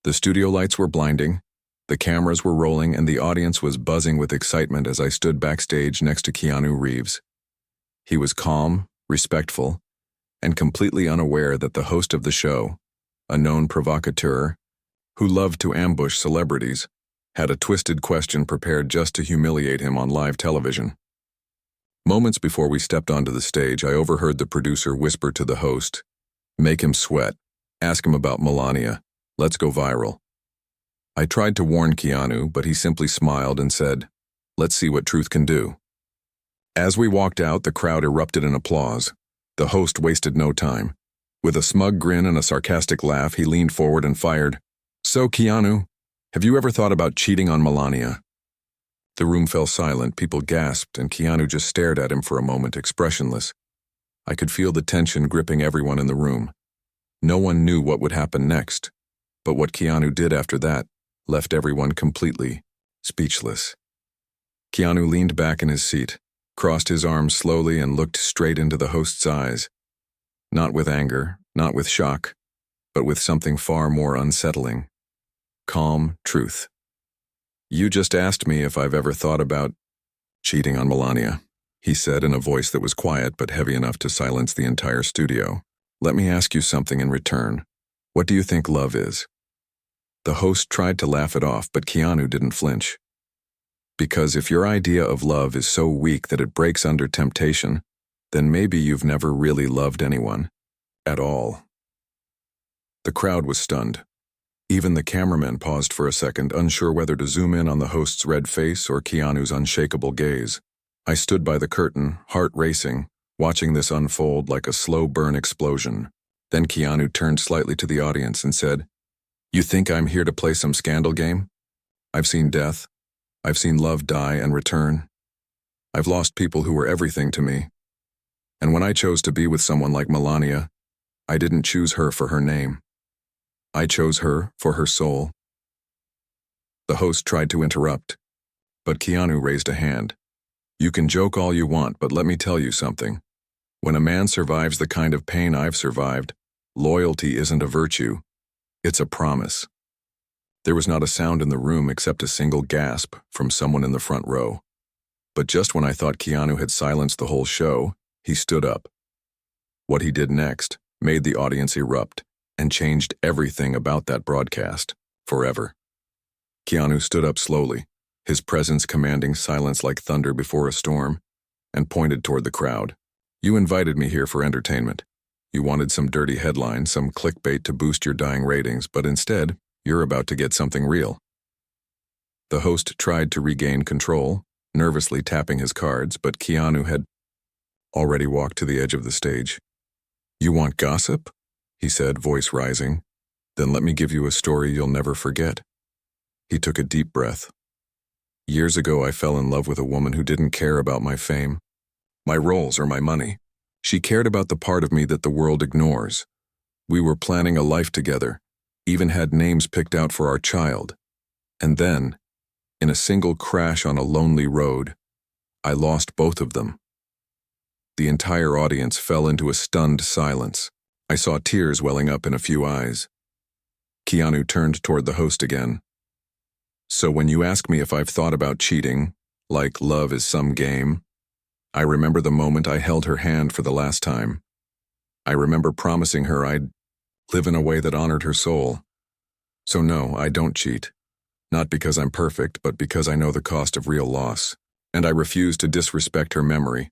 The studio lights were blinding, the cameras were rolling, and the audience was buzzing with excitement as I stood backstage next to Keanu Reeves. He was calm, respectful, and completely unaware that the host of the show, a known provocateur who loved to ambush celebrities, had a twisted question prepared just to humiliate him on live television. Moments before we stepped onto the stage, I overheard the producer whisper to the host, "Make him sweat. Ask him about MELANIA. Let's go viral." I tried to warn Keanu, but he simply smiled and said, "Let's see what truth can do." As we walked out, the crowd erupted in applause. The host wasted no time. With a smug grin and a sarcastic laugh, he leaned forward and fired, "So, Keanu, have you ever thought about cheating on MELANIA?" The room fell silent, people gasped, and Keanu just stared at him for a moment, expressionless. I could feel the tension gripping everyone in the room. No one knew what would happen next, but what Keanu did after that left everyone completely speechless. Keanu leaned back in his seat, crossed his arms slowly, and looked straight into the host's eyes. Not with anger, not with shock, but with something far more unsettling. Calm truth. "You just asked me if I've ever thought about cheating on MELANIA," he said in a voice that was quiet but heavy enough to silence the entire studio. "Let me ask you something in return. What do you think love is?" The host tried to laugh it off, but Keanu didn't flinch. "Because if your idea of love is so weak that it breaks under temptation, then maybe you've never really loved anyone. At all." The crowd was stunned. Even the cameramen paused for a second, unsure whether to zoom in on the host's red face or Keanu's unshakable gaze. I stood by the curtain, heart racing, watching this unfold like a slow burn explosion. Then Keanu turned slightly to the audience and said, "You think I'm here to play some scandal game? I've seen death. I've seen love die and return. I've lost people who were everything to me. And when I chose to be with someone like MELANIA, I didn't choose her for her name. I chose her for her soul." The host tried to interrupt, but Keanu raised a hand. "You can joke all you want, but let me tell you something. When a man survives the kind of pain I've survived, loyalty isn't a virtue. It's a promise." There was not a sound in the room except a single gasp from someone in the front row. But just when I thought Keanu had silenced the whole show, he stood up. What he did next made the audience erupt and changed everything about that broadcast, forever. Keanu stood up slowly, his presence commanding silence like thunder before a storm, and pointed toward the crowd. "You invited me here for entertainment. You wanted some dirty headline, some clickbait to boost your dying ratings, but instead, you're about to get something real." The host tried to regain control, nervously tapping his cards, but Keanu had already walked to the edge of the stage. "You want gossip?" he said, voice rising. "Then let me give you a story you'll never forget." He took a deep breath. "Years ago, I fell in love with a woman who didn't care about my fame, my roles, or my money. She cared about the part of me that the world ignores. We were planning a life together, even had names picked out for our child. And then, in a single crash on a lonely road, I lost both of them." The entire audience fell into a stunned silence. I saw tears welling up in a few eyes. Keanu turned toward the host again. "So when you ask me if I've thought about cheating, like love is some game, I remember the moment I held her hand for the last time. I remember promising her I'd live in a way that honored her soul. So no, I don't cheat. Not because I'm perfect, but because I know the cost of real loss, and I refuse to disrespect her memory,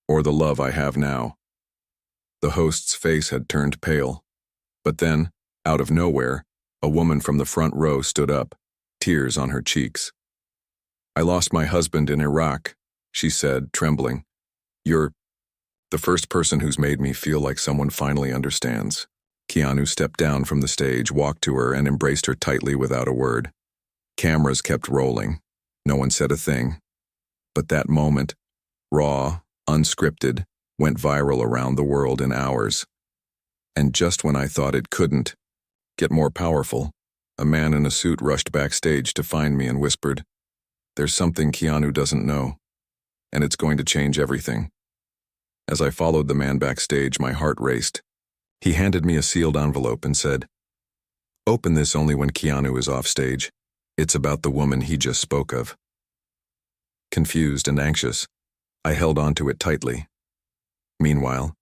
or the love I have now." The host's face had turned pale. But then, out of nowhere, a woman from the front row stood up, tears on her cheeks. "I lost my husband in Iraq," she said, trembling. "You're the first person who's made me feel like someone finally understands." Keanu stepped down from the stage, walked to her, and embraced her tightly without a word. Cameras kept rolling. No one said a thing. But that moment, raw, unscripted, went viral around the world in hours. And just when I thought it couldn't get more powerful, a man in a suit rushed backstage to find me and whispered, "There's something Keanu doesn't know, and it's going to change everything." As I followed the man backstage, my heart raced. He handed me a sealed envelope and said, Open this only when Keanu is off stage. It's about the woman he just spoke of. Confused and anxious, I held onto it tightly. Meanwhile,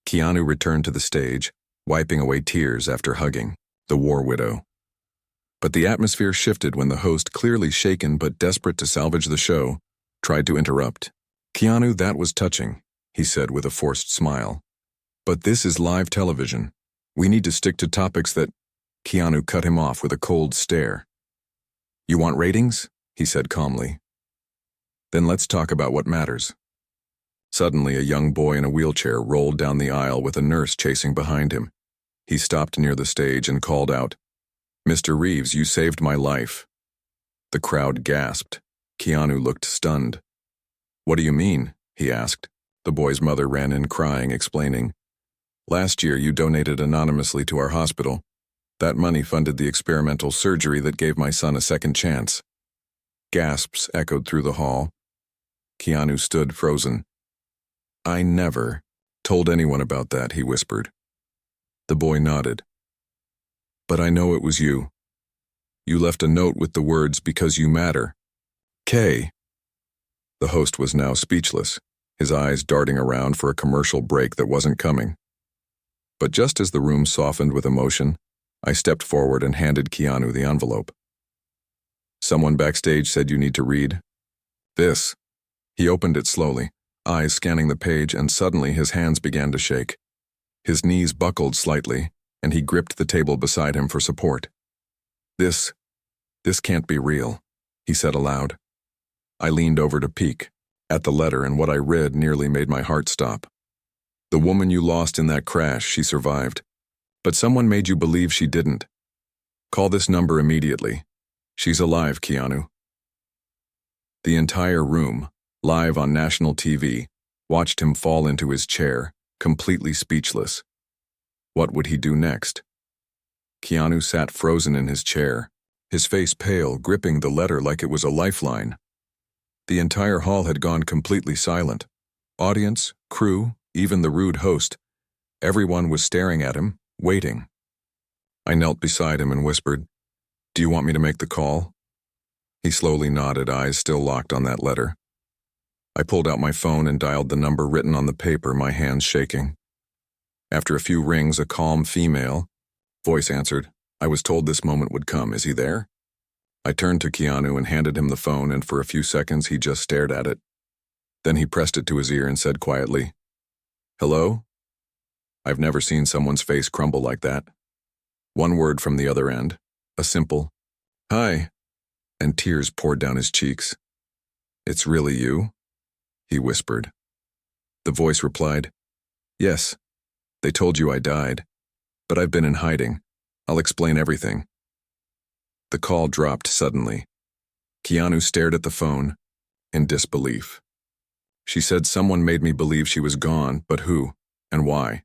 Keanu returned to the stage, wiping away tears after hugging the war widow. But the atmosphere shifted when the host, clearly shaken but desperate to salvage the show, tried to interrupt. "Keanu, that was touching," he said with a forced smile. "But this is live television. We need to stick to topics that—" Keanu cut him off with a cold stare. "You want ratings?" he said calmly. "Then let's talk about what matters." Suddenly, a young boy in a wheelchair rolled down the aisle with a nurse chasing behind him. He stopped near the stage and called out, "Mr. Reeves, you saved my life." The crowd gasped. Keanu looked stunned. "What do you mean?" he asked. The boy's mother ran in crying, explaining, "Last year you donated anonymously to our hospital. That money funded the experimental surgery that gave my son a second chance." Gasps echoed through the hall. Keanu stood frozen. "I never told anyone about that," he whispered. The boy nodded. "But I know it was you. You left a note with the words, 'Because you matter.' K." The host was now speechless, his eyes darting around for a commercial break that wasn't coming. But just as the room softened with emotion, I stepped forward and handed Keanu the envelope. "Someone backstage said you need to read this." He opened it slowly, eyes scanning the page, and suddenly his hands began to shake. His knees buckled slightly, and he gripped the table beside him for support. This can't be real," he said aloud. I leaned over to peek at the letter, and what I read nearly made my heart stop. "The woman you lost in that crash, she survived. But someone made you believe she didn't. Call this number immediately. She's alive, Keanu." The entire room, live on national TV, watched him fall into his chair, completely speechless. What would he do next? Keanu sat frozen in his chair, his face pale, gripping the letter like it was a lifeline. The entire hall had gone completely silent. Audience, crew, even the rude host. Everyone was staring at him, waiting. I knelt beside him and whispered, "Do you want me to make the call?" He slowly nodded, eyes still locked on that letter. I pulled out my phone and dialed the number written on the paper, my hands shaking. After a few rings, a calm female voice answered. "I was told this moment would come. Is he there?" I turned to Keanu and handed him the phone, and for a few seconds he just stared at it. Then he pressed it to his ear and said quietly, "Hello?" I've never seen someone's face crumble like that. One word from the other end, a simple, "Hi," and tears poured down his cheeks. "It's really you?" he whispered. The voice replied, "Yes, they told you I died, but I've been in hiding. I'll explain everything." The call dropped suddenly. Keanu stared at the phone in disbelief. She said someone made me believe she was gone, but who and why?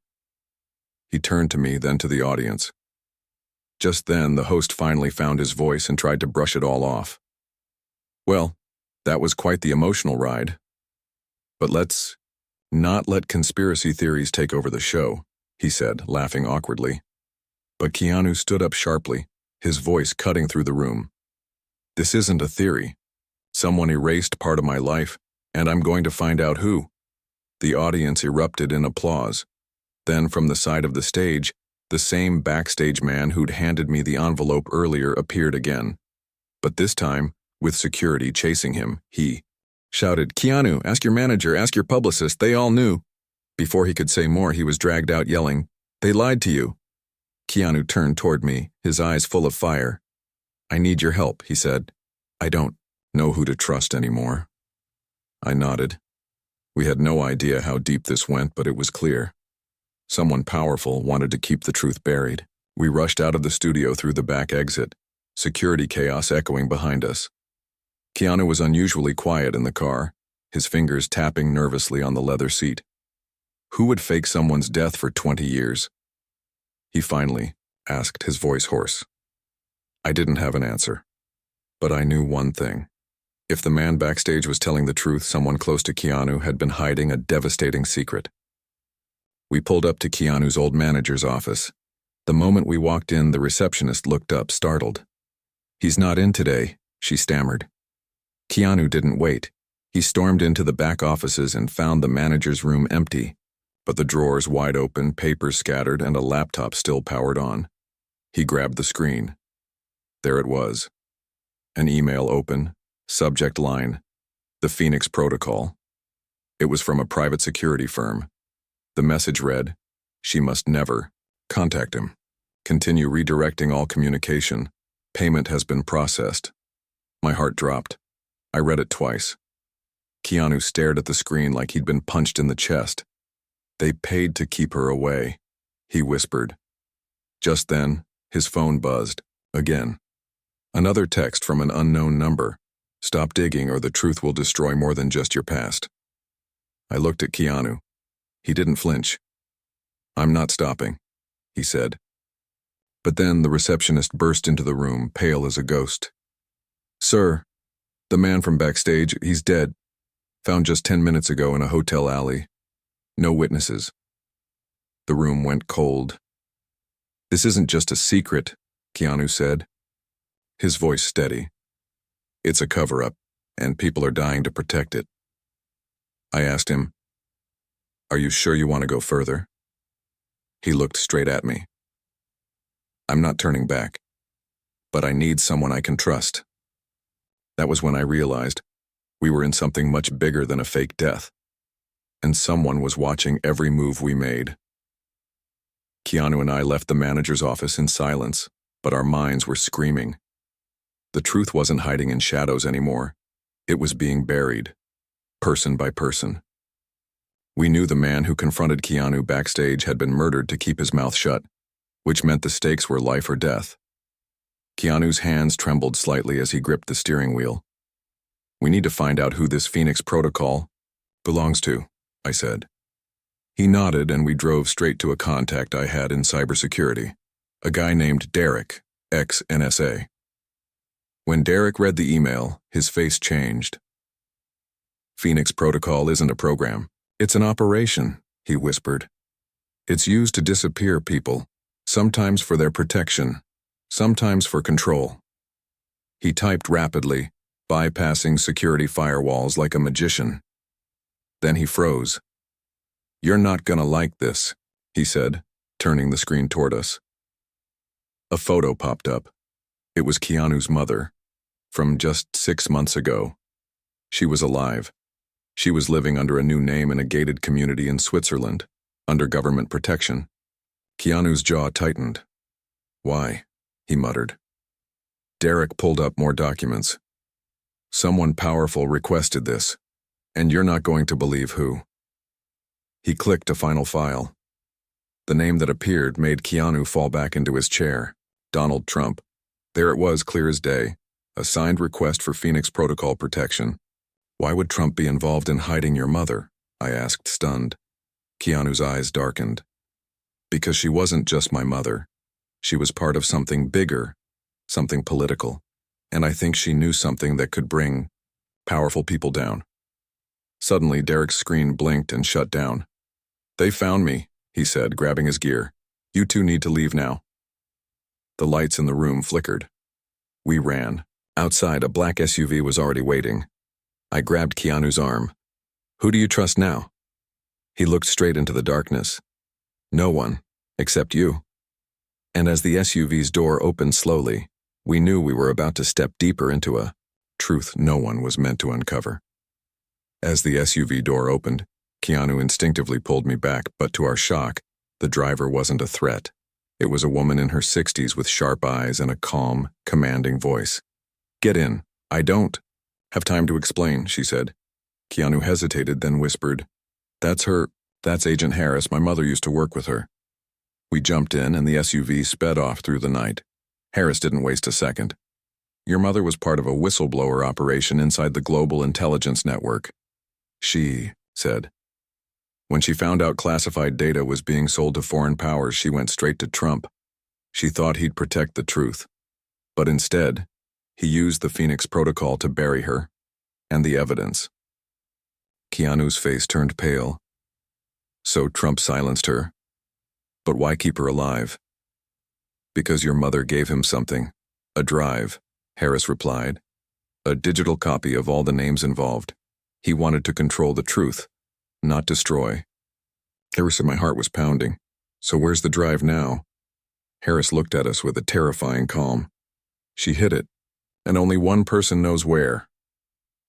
He turned to me, then to the audience. Just then, the host finally found his voice and tried to brush it all off. "Well, that was quite the emotional ride. But let's not let conspiracy theories take over the show," he said, laughing awkwardly. But Keanu stood up sharply, his voice cutting through the room. "This isn't a theory. Someone erased part of my life, and I'm going to find out who." The audience erupted in applause. Then, from the side of the stage, the same backstage man who'd handed me the envelope earlier appeared again. But this time, with security chasing him, he shouted, "Keanu, ask your manager, ask your publicist, they all knew." Before he could say more, he was dragged out yelling, "They lied to you." Keanu turned toward me, his eyes full of fire. "I need your help," he said. "I don't know who to trust anymore." I nodded. We had no idea how deep this went, but it was clear. Someone powerful wanted to keep the truth buried. We rushed out of the studio through the back exit, security chaos echoing behind us. Keanu was unusually quiet in the car, his fingers tapping nervously on the leather seat. Who would fake someone's death for 20 years? He finally asked, his voice hoarse. I didn't have an answer, but I knew one thing. If the man backstage was telling the truth, someone close to Keanu had been hiding a devastating secret. We pulled up to Keanu's old manager's office. The moment we walked in, the receptionist looked up, startled. "He's not in today," she stammered. Keanu didn't wait. He stormed into the back offices and found the manager's room empty, but the drawers wide open, papers scattered, and a laptop still powered on. He grabbed the screen. There it was. An email open, subject line, "The Phoenix Protocol." It was from a private security firm. The message read, "She must never contact him. Continue redirecting all communication. Payment has been processed." My heart dropped. I read it twice. Keanu stared at the screen like he'd been punched in the chest. "They paid to keep her away," he whispered. Just then, his phone buzzed. Again. Another text from an unknown number. "Stop digging or the truth will destroy more than just your past." I looked at Keanu. He didn't flinch. "I'm not stopping," he said. But then the receptionist burst into the room, pale as a ghost. "Sir, the man from backstage, he's dead. Found just 10 minutes ago in a hotel alley. No witnesses." The room went cold. "This isn't just a secret," Keanu said, his voice steady. "It's a cover-up, and people are dying to protect it." I asked him, "Are you sure you want to go further?" He looked straight at me. "I'm not turning back, but I need someone I can trust." That was when I realized we were in something much bigger than a fake death, and someone was watching every move we made. Keanu and I left the manager's office in silence, but our minds were screaming. The truth wasn't hiding in shadows anymore. It was being buried, person by person. We knew the man who confronted Keanu backstage had been murdered to keep his mouth shut, which meant the stakes were life or death. Keanu's hands trembled slightly as he gripped the steering wheel. "We need to find out who this Phoenix Protocol belongs to," I said. He nodded and we drove straight to a contact I had in cybersecurity, a guy named Derek, ex-NSA. When Derek read the email, his face changed. "Phoenix Protocol isn't a program. It's an operation," he whispered. "It's used to disappear people, sometimes for their protection, sometimes for control." He typed rapidly, bypassing security firewalls like a magician. Then he froze. "You're not gonna like this," he said, turning the screen toward us. A photo popped up. It was Keanu's mother, from just 6 months ago. She was alive. She was living under a new name in a gated community in Switzerland, under government protection. Keanu's jaw tightened. "Why?" he muttered. Derek pulled up more documents. "Someone powerful requested this, and you're not going to believe who." He clicked a final file. The name that appeared made Keanu fall back into his chair. Donald Trump. There it was, clear as day. A signed request for Phoenix Protocol protection. "Why would Trump be involved in hiding your mother?" I asked, stunned. Keanu's eyes darkened. "Because she wasn't just my mother. She was part of something bigger, something political, and I think she knew something that could bring powerful people down." Suddenly, Derek's screen blinked and shut down. "They found me," he said, grabbing his gear. "You two need to leave now." The lights in the room flickered. We ran. Outside, a black SUV was already waiting. I grabbed Keanu's arm. "Who do you trust now?" He looked straight into the darkness. "No one, except you." And as the SUV's door opened slowly, we knew we were about to step deeper into a truth no one was meant to uncover. As the SUV door opened, Keanu instinctively pulled me back, but to our shock, the driver wasn't a threat. It was a woman in her 60s with sharp eyes and a calm, commanding voice. "Get in. I don't have time to explain," she said. Keanu hesitated, then whispered, That's Agent Harris. My mother used to work with her." We jumped in and the SUV sped off through the night. Harris didn't waste a second. "Your mother was part of a whistleblower operation inside the Global Intelligence Network," she said. "When she found out classified data was being sold to foreign powers, she went straight to Trump. She thought he'd protect the truth. But instead, he used the Phoenix Protocol to bury her, and the evidence." Keanu's face turned pale. "So Trump silenced her. But why keep her alive?" Because your mother gave him something. A drive, Harris replied. A digital copy of all the names involved. He wanted to control the truth, not destroy. Harris said my heart was pounding. So where's the drive now? Harris looked at us with a terrifying calm. She hid it, and only one person knows where.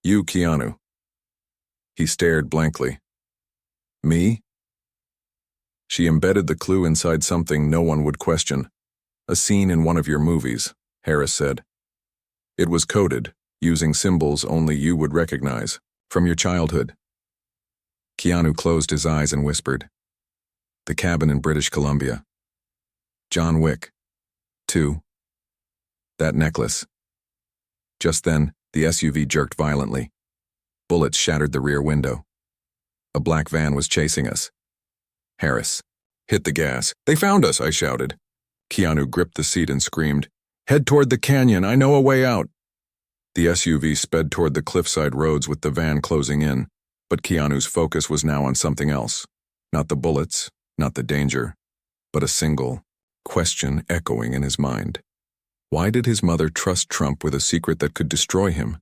You, Keanu. He stared blankly. Me? She embedded the clue inside something no one would question. A scene in one of your movies, Harris said. It was coded, using symbols only you would recognize, from your childhood. Keanu closed his eyes and whispered. The cabin in British Columbia. John Wick. 2. That necklace. Just then, the SUV jerked violently. Bullets shattered the rear window. A black van was chasing us. Harris. Hit the gas. They found us, I shouted. Keanu gripped the seat and screamed, Head toward the canyon, I know a way out. The SUV sped toward the cliffside roads with the van closing in, but Keanu's focus was now on something else. Not the bullets, not the danger, but a single question echoing in his mind. Why did his mother trust Trump with a secret that could destroy him?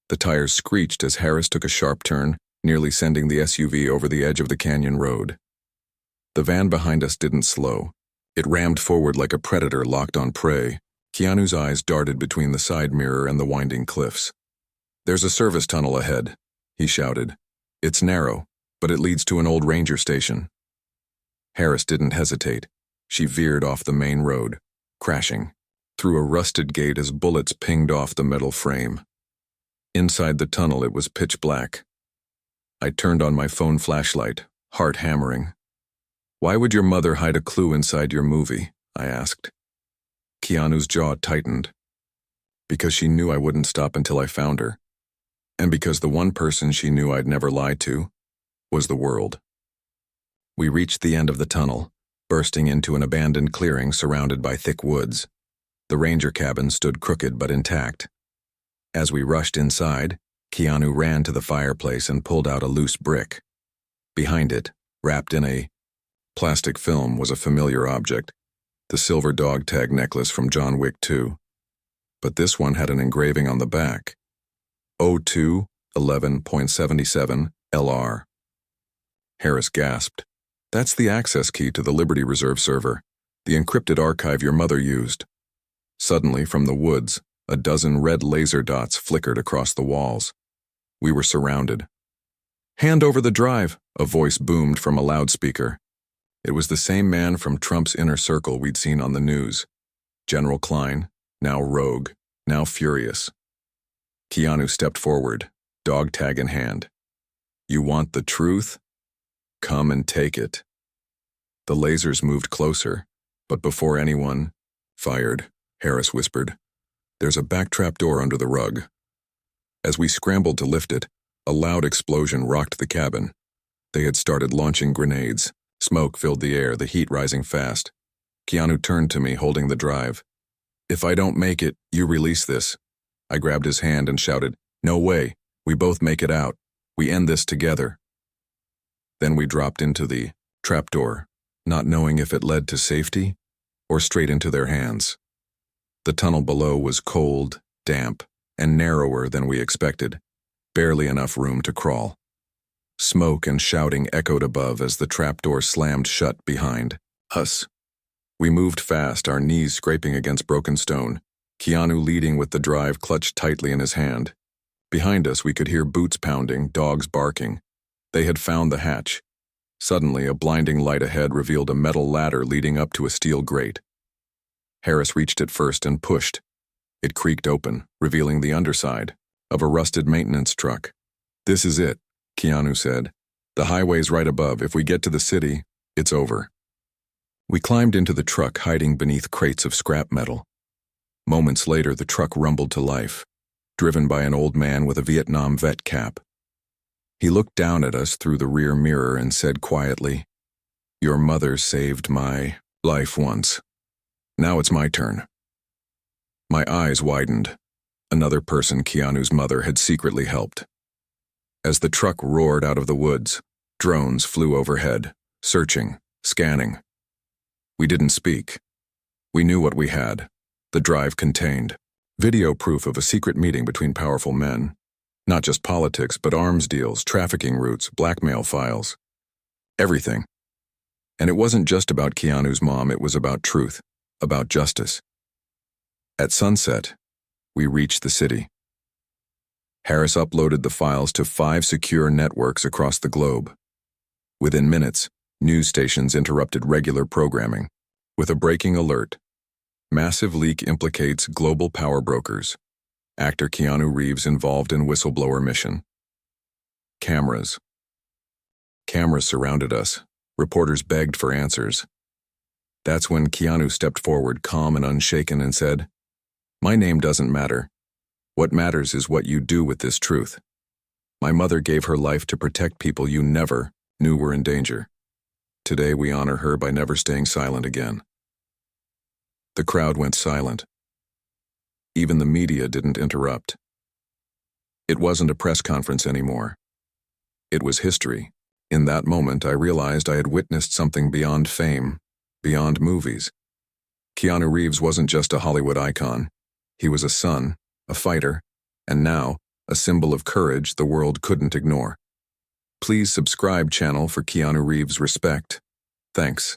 The tires screeched as Harris took a sharp turn, nearly sending the SUV over the edge of the canyon road. The van behind us didn't slow. It rammed forward like a predator locked on prey. Keanu's eyes darted between the side mirror and the winding cliffs. There's a service tunnel ahead, he shouted. It's narrow, but it leads to an old ranger station. Harris didn't hesitate. She veered off the main road, crashing, through a rusted gate as bullets pinged off the metal frame. Inside the tunnel it was pitch black. I turned on my phone flashlight, heart hammering. Why would your mother hide a clue inside your movie? I asked. Keanu's jaw tightened. Because she knew I wouldn't stop until I found her. And because the one person she knew I'd never lie to was the world. We reached the end of the tunnel, bursting into an abandoned clearing surrounded by thick woods. The ranger cabin stood crooked but intact. As we rushed inside, Keanu ran to the fireplace and pulled out a loose brick. Behind it, wrapped in a plastic film, was a familiar object, the silver dog tag necklace from John Wick 2. But this one had an engraving on the back. 02-11.77 LR. Harris gasped. That's the access key to the Liberty Reserve server, the encrypted archive your mother used. Suddenly, from the woods, a dozen red laser dots flickered across the walls. We were surrounded. Hand over the drive, a voice boomed from a loudspeaker. It was the same man from Trump's inner circle we'd seen on the news. General Klein, now rogue, now furious. Keanu stepped forward, dog tag in hand. You want the truth? Come and take it. The lasers moved closer, but before anyone fired, Harris whispered, There's a backtrap door under the rug. As we scrambled to lift it, a loud explosion rocked the cabin. They had started launching grenades. Smoke filled the air, the heat rising fast. Keanu turned to me, holding the drive. If I don't make it, you release this. I grabbed his hand and shouted, No way, we both make it out. We end this together. Then we dropped into the trapdoor, not knowing if it led to safety or straight into their hands. The tunnel below was cold, damp, and narrower than we expected, barely enough room to crawl. Smoke and shouting echoed above as the trapdoor slammed shut behind us. We moved fast, our knees scraping against broken stone, Keanu leading with the drive clutched tightly in his hand. Behind us we could hear boots pounding, dogs barking. They had found the hatch. Suddenly, a blinding light ahead revealed a metal ladder leading up to a steel grate. Harris reached it first and pushed. It creaked open, revealing the underside of a rusted maintenance truck. This is it, Keanu said. The highway's right above. If we get to the city, it's over. We climbed into the truck, hiding beneath crates of scrap metal. Moments later, the truck rumbled to life, driven by an old man with a Vietnam vet cap. He looked down at us through the rear mirror and said quietly, Your mother saved my life once. Now it's my turn. My eyes widened. Another person Keanu's mother had secretly helped. As the truck roared out of the woods, drones flew overhead, searching, scanning. We didn't speak. We knew what we had. The drive contained video proof of a secret meeting between powerful men. Not just politics, but arms deals, trafficking routes, blackmail files. Everything. And it wasn't just about Keanu's mom, it was about truth, about justice. At sunset, we reached the city. Harris uploaded the files to 5 secure networks across the globe. Within minutes, news stations interrupted regular programming with a breaking alert. Massive leak implicates global power brokers. Actor Keanu Reeves involved in whistleblower mission. Cameras. Cameras surrounded us. Reporters begged for answers. That's when Keanu stepped forward, calm and unshaken, and said, "My name doesn't matter. What matters is what you do with this truth. My mother gave her life to protect people you never knew were in danger. Today we honor her by never staying silent again." The crowd went silent. Even the media didn't interrupt. It wasn't a press conference anymore. It was history. In that moment, I realized I had witnessed something beyond fame, beyond movies. Keanu Reeves wasn't just a Hollywood icon. He was a son, a fighter, and now, a symbol of courage the world couldn't ignore. Please subscribe channel for Keanu Reeves respect. Thanks.